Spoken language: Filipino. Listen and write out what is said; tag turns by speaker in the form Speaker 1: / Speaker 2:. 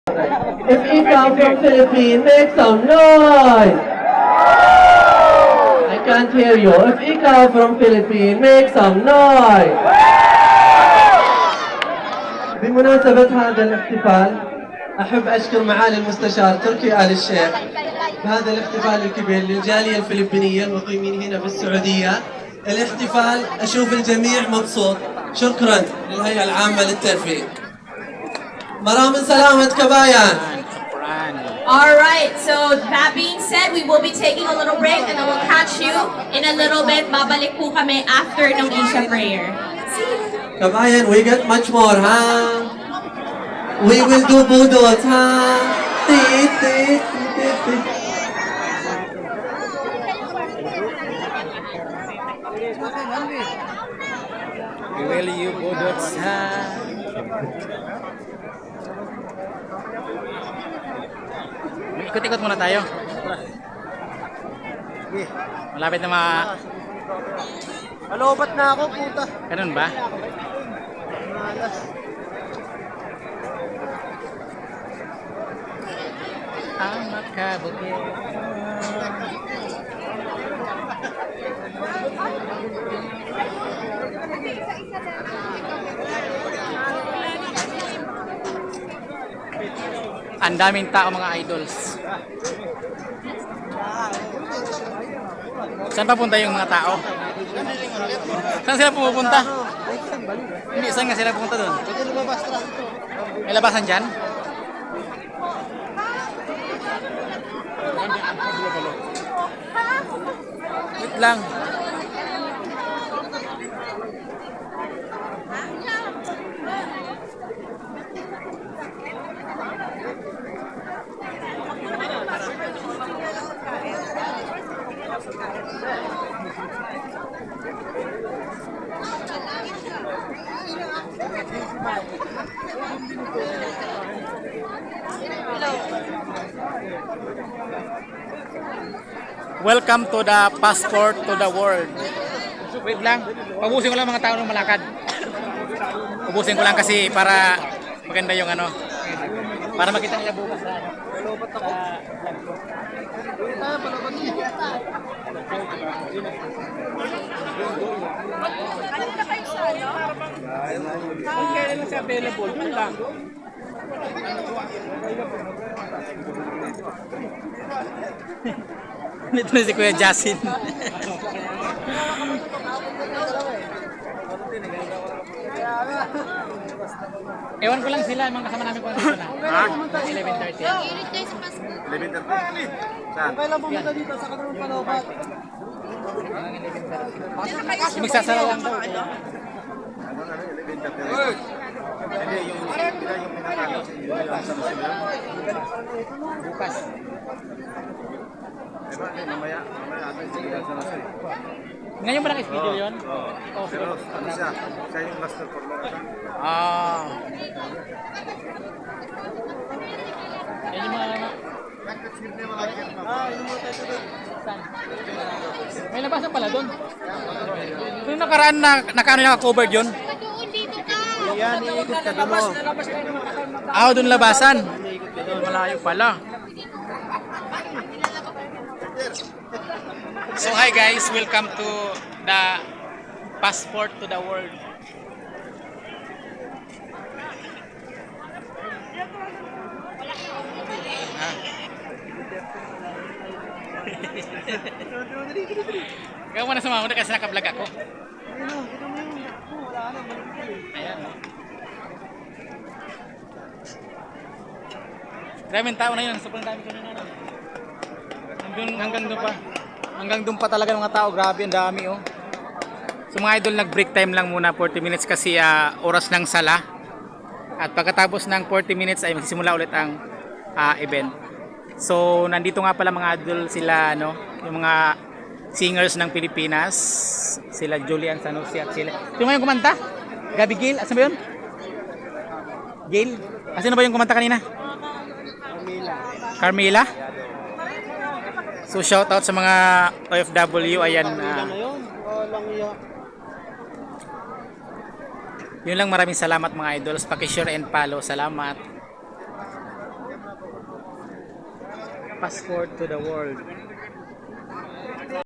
Speaker 1: If Ikaw from Philippines, make some noise! I can't hear you. If Ikaw from Philippines, make some noise! بمناسبة هذا الاحتفال أحب أشكر معالي المستشار تركي آل الشيخ بهذا الاحتفال الكبير للجالية الفلبينية المقيمين هنا في السعودية. الاحتفال أشوف الجميع مبسوط. شكرا للهيئة العامة للترفيه. مرام سلامة كبايان.
Speaker 2: Alright, so that being said, we will be taking a little break and I will catch you in a little bit. Babalik po kami after ng Isha prayer. See you.
Speaker 1: Kabayan, we got much more, huh? We will do budot, huh? Tit, tit, tit, tit.
Speaker 3: Will you budot sa... Ikot-ikot muna tayo. Malapit na
Speaker 4: Malobat na ako, puta.
Speaker 3: Ganun ba?
Speaker 4: Malas.
Speaker 3: Ang makabukit. Ang daming tao mga idols. Saan papunta yung mga tao? Saan sila pumupunta? Hindi, saan nga sila pupunta doon?
Speaker 4: Ito lumabas na.
Speaker 3: May labasan dyan? Wait lang. Welcome to the passport to the world. Wait lang. Pabusin ko lang mga tao ng malakad. Pabusin ko lang kasi para maganda yung ano. Para makita nila bukas sa ano. Kung kailan lang siya available, yun lang. Ito na si Kuya Jasin. Ewan ko lang sila, mga kasama namin kung dito na. 11:30.
Speaker 4: 11:30. Kung kailan pumunta dito sa Katarong Palobat?
Speaker 3: Yung magsasara lang daw. Bukas. Ngayon ba naka-schedule yun?
Speaker 4: Oo. Pero ano siya? Siya yung last performer.
Speaker 3: Ah. Yan yung mga...
Speaker 4: Yung mga tayo doon.
Speaker 3: Saan? May labasan pala doon. Kung nakaraan na nakano naka-covered yun?
Speaker 4: Yan, iikot ka doon.
Speaker 3: Ah, doon labasan. Malayo pala. So hi guys, welcome to the passport to the world. Gawin mo na sa mga kasi naka-vlog ako. Ayan. Maraming tao na yun. Sobrang dami kanina. Hanggang doon pa. Hanggang doon pa talaga mga tao. Grabe, ang dami oh. So mga idol, nag-break time lang muna 40 minutes kasi oras ng sala. At pagkatapos ng 40 minutes ay magsisimula ulit ang event. So nandito nga pala mga idol sila no, yung mga singers ng Pilipinas, sila Julian Sanusi at sila. Sino ba yung kumanta? Gabi Gail, asan ba yun? Gail? Asan ba yung kumanta kanina? Carmela. So shout out sa mga OFW, ayan. Yun lang, maraming salamat mga idols. Paki-share and follow. Salamat. passport to the world.